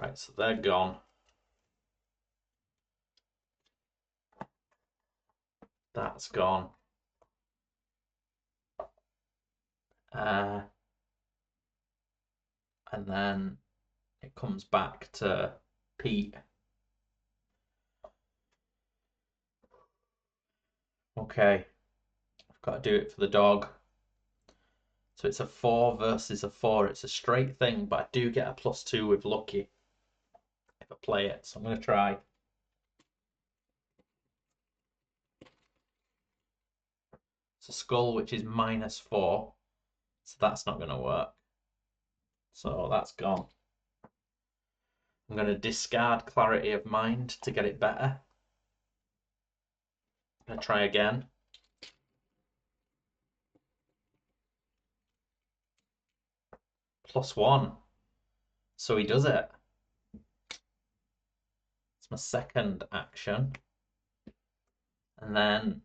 Right, so they're gone. That's gone. And then it comes back to Pete. Okay, I've got to do it for the dog. So it's a 4 versus a 4. It's a straight thing, but I do get a +2 with lucky if I play it. So I'm going to try. It's a skull, which is -4. So that's not going to work. So that's gone. I'm going to discard Clarity of Mind to get it better. I'm going to try again. +1. So he does it. It's my second action. And then,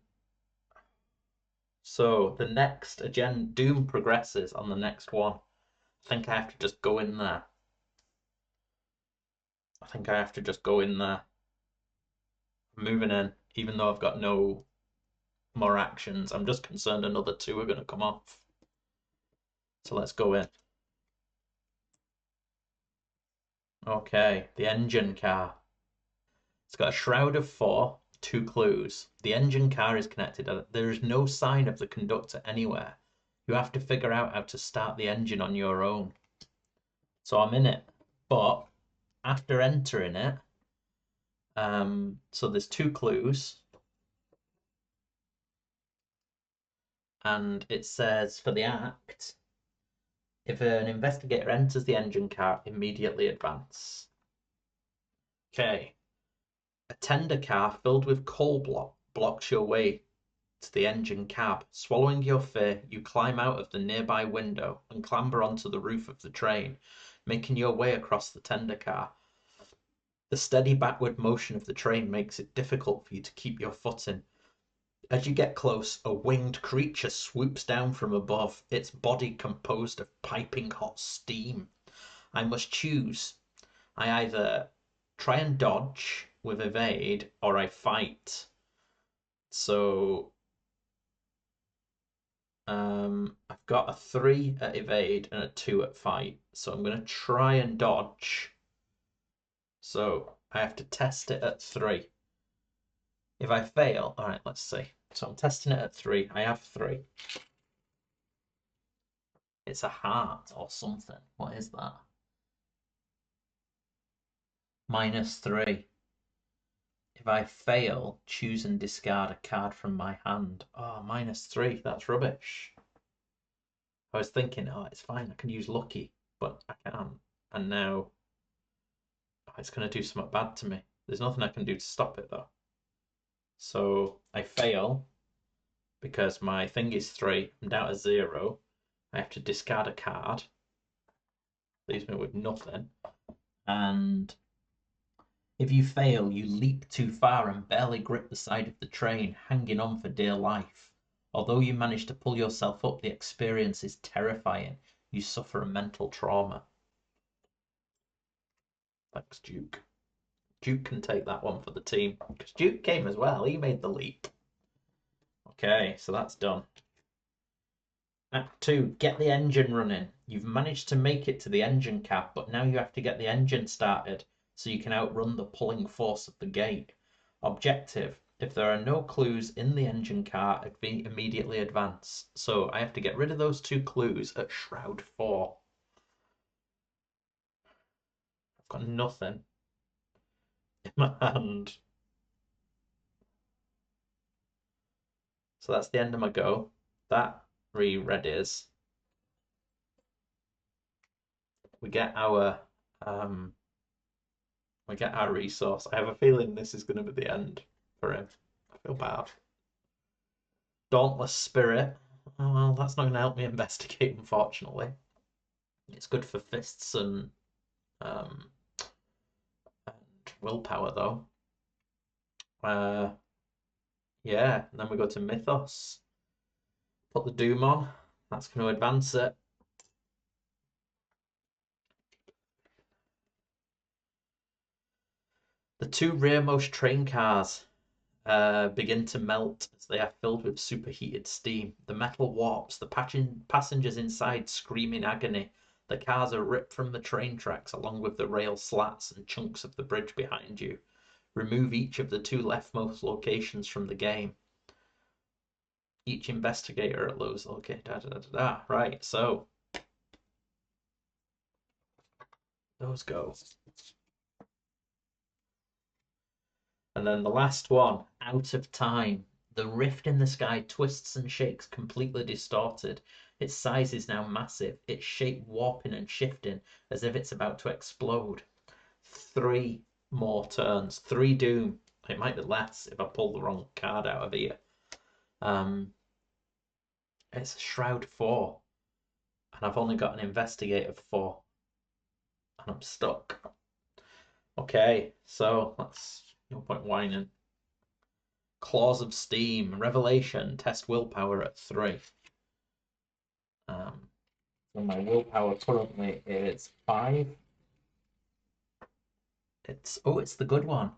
so the next, again, Doom progresses on the next one. I think I have to just go in there. I'm moving in, even though I've got no more actions. I'm just concerned another 2 are going to come off. So let's go in. Okay, the engine car. It's got a shroud of 4, 2 clues. The engine car is connected. There is no sign of the conductor anywhere. You have to figure out how to start the engine on your own. So I'm in it, but after entering it, so there's 2 clues. And it says for the act, if an investigator enters the engine car, immediately advance. Okay. A tender car filled with coal blocks your way to the engine cab. Swallowing your fear, you climb out of the nearby window and clamber onto the roof of the train, making your way across the tender car. The steady backward motion of the train makes it difficult for you to keep your footing. As you get close, a winged creature swoops down from above, its body composed of piping hot steam. I must choose. I either try and dodge with evade, or I fight. So I've got a 3 at evade and a 2 at fight. So I'm going to try and dodge. So I have to test it at 3. If I fail, all right, let's see. So I'm testing it at 3. I have 3. It's a heart or something. What is that? -3. If I fail, choose and discard a card from my hand. Oh, -3. That's rubbish. I was thinking, oh, it's fine. I can use lucky, but I can't. And now it's going to do something bad to me. There's nothing I can do to stop it, though. So I fail because my thing is 3. I'm down to 0. I have to discard a card. Leaves me with nothing. And if you fail, you leap too far and barely grip the side of the train, hanging on for dear life. Although you manage to pull yourself up, the experience is terrifying. You suffer a mental trauma. Thanks, Duke. Duke can take that one for the team because Duke came as well. He made the leap. Okay, so that's done. Act 2, get the engine running. You've managed to make it to the engine cap, but now you have to get the engine started so you can outrun the pulling force of the gate. Objective, if there are no clues in the engine car, immediately advance. So I have to get rid of those 2 clues at Shroud 4. I've got nothing in my hand. So that's the end of my go. That re-readies. We get our resource. I have a feeling this is going to be the end for him. I feel bad. Dauntless Spirit. Oh, well, that's not going to help me investigate, unfortunately. It's good for fists and willpower, though. Yeah, and then we go to Mythos. Put the Doom on. That's going to advance it. The 2 rearmost train cars begin to melt as they are filled with superheated steam. The metal warps, the passengers inside scream in agony. The cars are ripped from the train tracks along with the rail slats and chunks of the bridge behind you. Remove each of the 2 leftmost locations from the game. Each investigator at those Right, so those go. And then the last one, Out of Time. The rift in the sky twists and shakes, completely distorted. Its size is now massive, its shape warping and shifting as if it's about to explode. 3 more turns, 3 Doom. It might be less if I pull the wrong card out of here. It's Shroud 4, and I've only got an Investigator 4, and I'm stuck. Okay, so that's no point whining. Claws of Steam, Revelation, test willpower at 3. So my willpower currently is 5. It's the good one.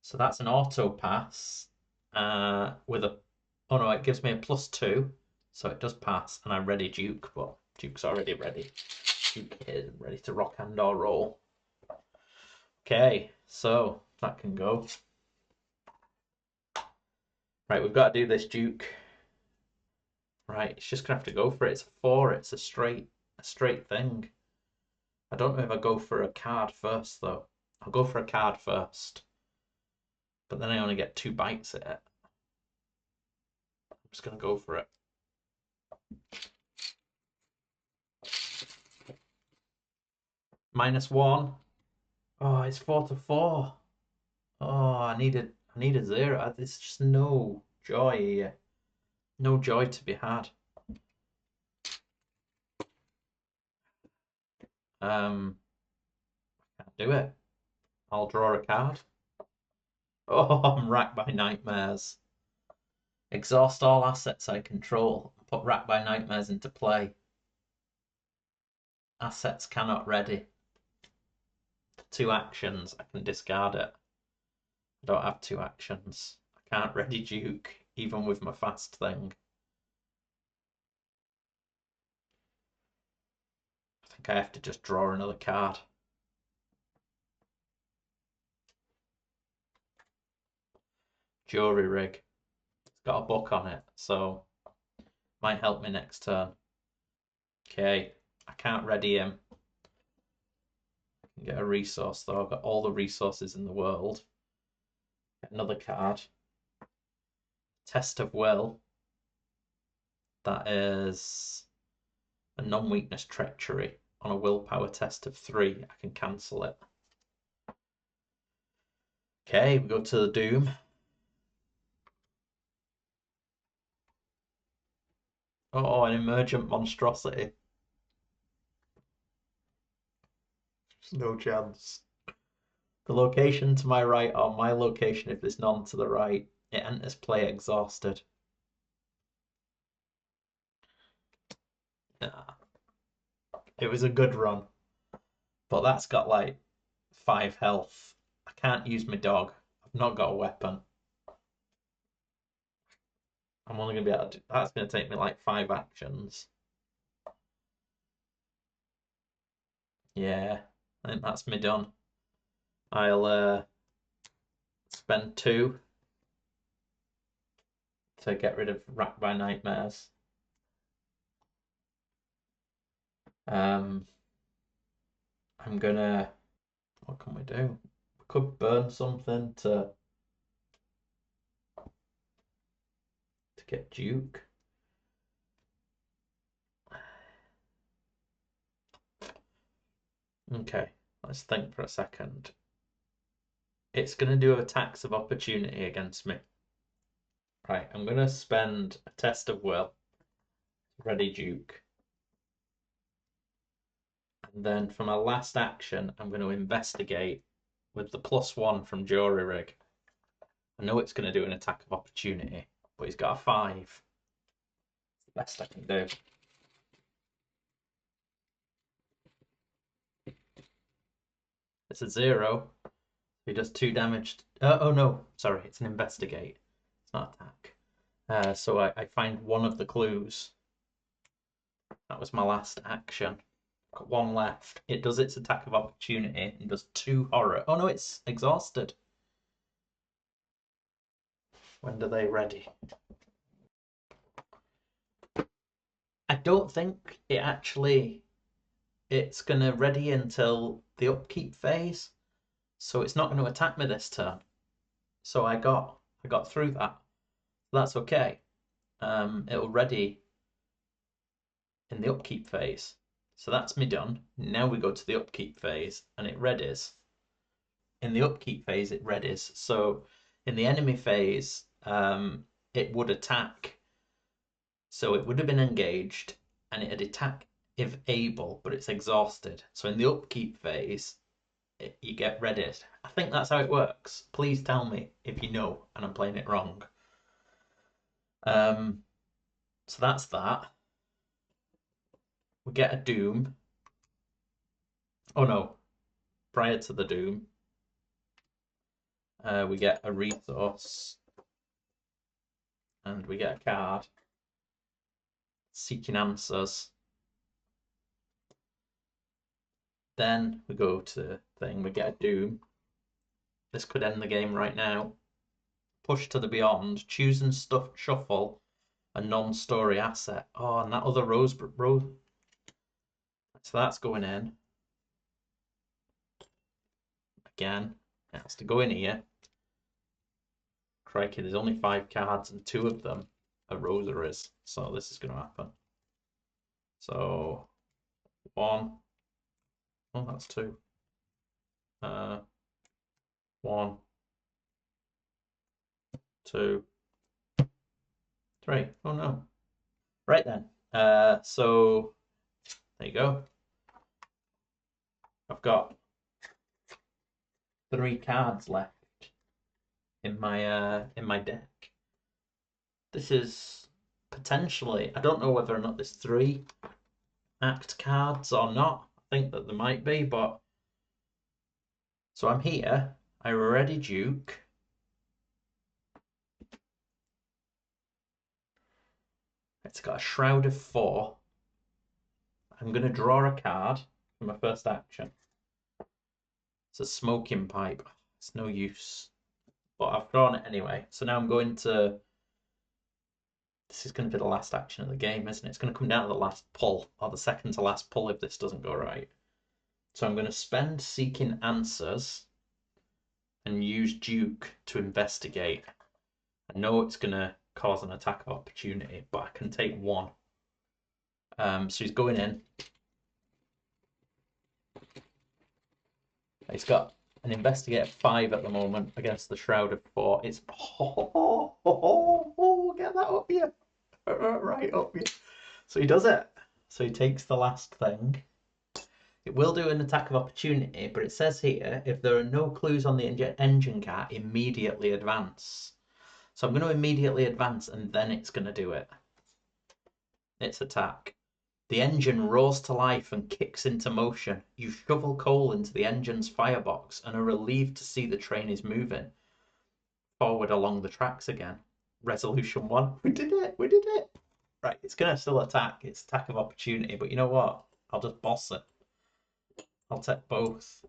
So that's an auto pass with a, oh no, it gives me a +2, so it does pass, and I ready Duke, but Duke's already ready. Duke is ready to rock and or roll. Okay, so that can go. Right, we've got to do this Duke. Right, it's just gonna have to go for it. It's a 4. It's a straight thing. I don't know if I go for a card first though. I'll go for a card first, but then I only get 2 bites at it. I'm just gonna go for it. -1. Oh, it's 4 to 4. Oh, I need a 0. There's just no joy here. No joy to be had. I can't do it. I'll draw a card. Oh, I'm racked by nightmares. Exhaust all assets I control. Put racked by nightmares into play. Assets cannot ready. 2 actions. I can discard it. I don't have 2 actions. I can't ready Duke, even with my fast thing. I think I have to just draw another card. Jury rig. It's got a book on it, so might help me next turn. Okay, I can't ready him. I can get a resource though. I've got all the resources in the world. Get another card. Test of Will. That is a non-weakness treachery on a willpower test of 3. I can cancel it. Okay, we go to the Doom. Oh, an emergent monstrosity. There's no chance. The location to my right or my location if there's none to the right. It enters play exhausted. Nah. It was a good run. But that's got like 5 health. I can't use my dog. I've not got a weapon. I'm only gonna be able to that's gonna take me like 5 actions. Yeah, I think that's me done. I'll spend 2 to get rid of Racked by Nightmares. I'm gonna. What can we do? We could burn something to get Duke. Okay, let's think for a second. It's gonna do attacks of opportunity against me. Right, I'm gonna spend a test of will. Ready, Duke. And then for my last action, I'm going to investigate with the +1 from Jury Rig. I know it's going to do an attack of opportunity, but he's got a 5. It's the best I can do. It's a 0. He does 2 damage. Oh no, sorry, it's an investigate. It's not attack. So I find one of the clues. That was my last action. Got 1 left. It does its attack of opportunity and does 2 horror. Oh no, it's exhausted. When are they ready? I don't think it's gonna ready until the upkeep phase, so it's not going to attack me this turn. So I got through that. That's okay. It'll ready in the upkeep phase. So that's me done. Now we go to the upkeep phase and it readies. In the upkeep phase it readies. So in the enemy phase, it would attack. So it would have been engaged and it'd attack if able, but it's exhausted. So in the upkeep phase, you get readied. I think that's how it works. Please tell me if you know and I'm playing it wrong. So that's that. We get a doom. Oh no, prior to the doom, we get a resource and we get a card. Seeking answers. Then we go to thing, we get a doom. This could end the game right now. Push to the beyond, choose and shuffle a non-story asset. Oh, and that other rose. So that's going in. Again, it has to go in here. Crikey, there's only 5 cards and 2 of them are rosaries. So this is going to happen. So 1. Oh, that's 2. 1, 2, 3. Oh no. Right then. So there you go. I've got 3 cards left in my deck. This is potentially, I don't know whether or not there's 3 act cards or not. I think that there might be, but so I'm here. I ready Duke. It's got a Shroud of 4. I'm going to draw a card for my first action. It's a smoking pipe. It's no use. But I've drawn it anyway. So now I'm going to... This is going to be the last action of the game, isn't it? It's going to come down to the last pull, or the second to last pull if this doesn't go right. So I'm going to spend Seeking Answers and use Duke to investigate. I know it's going to cause an attack of opportunity, but I can take 1. So he's going in. He's got an Investigate 5 at the moment against the Shroud of 4. It's get that up here. Right up here. So he does it. So he takes the last thing. It will do an attack of opportunity, but it says here, if there are no clues on the engine car, immediately advance. So I'm going to immediately advance and then it's going to do it. Its attack. The engine roars to life and kicks into motion. You shovel coal into the engine's firebox and are relieved to see the train is moving forward along the tracks again. Resolution 1. We did it! We did it! Right, it's going to still attack. It's attack of opportunity, but you know what? I'll just boss it. I'll take both.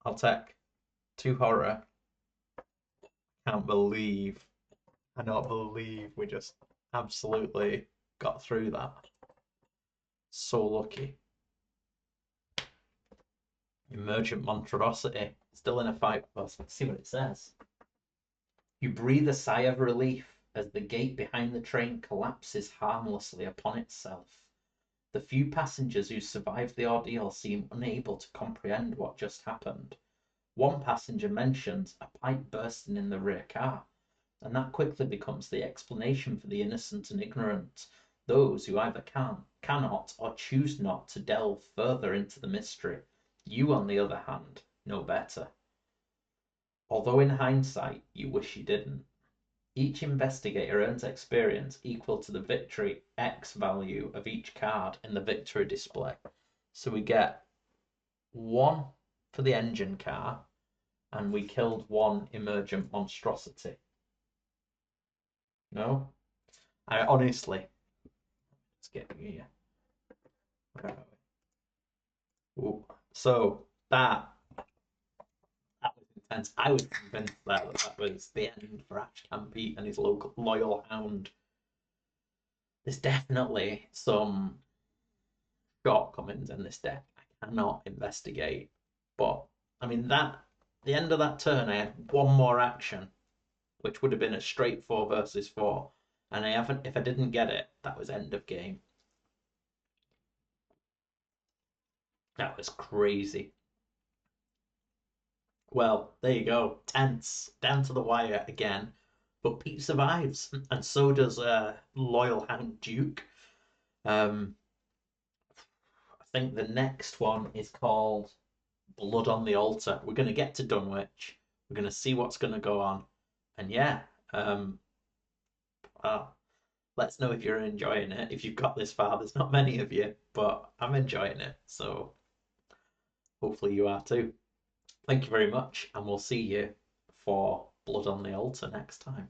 I'll take 2 horror. Can't believe. I don't believe we just absolutely got through that. So lucky. Emergent monstrosity. Still in a fight with us. Let's see what it says. You breathe a sigh of relief as the gate behind the train collapses harmlessly upon itself. The few passengers who survived the ordeal seem unable to comprehend what just happened. One passenger mentions a pipe bursting in the rear car, and that quickly becomes the explanation for the innocent and ignorant, those who either cannot, or choose not to delve further into the mystery. You, on the other hand, know better. Although in hindsight you wish you didn't. Each investigator earns experience equal to the victory X value of each card in the victory display. So we get 1 for the engine car, and we killed 1 emergent monstrosity. No? I honestly, let's get here. Where are we? Ooh. So that was intense. I was convinced that was the end for Ashcan Pete and his loyal hound. There's definitely some shortcomings in this deck. I cannot investigate, but I mean the end of that turn, I had 1 more action, which would have been a straight 4 versus 4, and I haven't. If I didn't get it, that was end of game. That was crazy. Well, there you go. Tense, down to the wire again. But Pete survives, and so does loyal hound Duke. I think the next one is called Blood on the Altar. We're going to get to Dunwich. We're going to see what's going to go on. And yeah, let's know if you're enjoying it. If you've got this far, there's not many of you, but I'm enjoying it. So hopefully you are too. Thank you very much, and we'll see you for Blood on the Altar next time.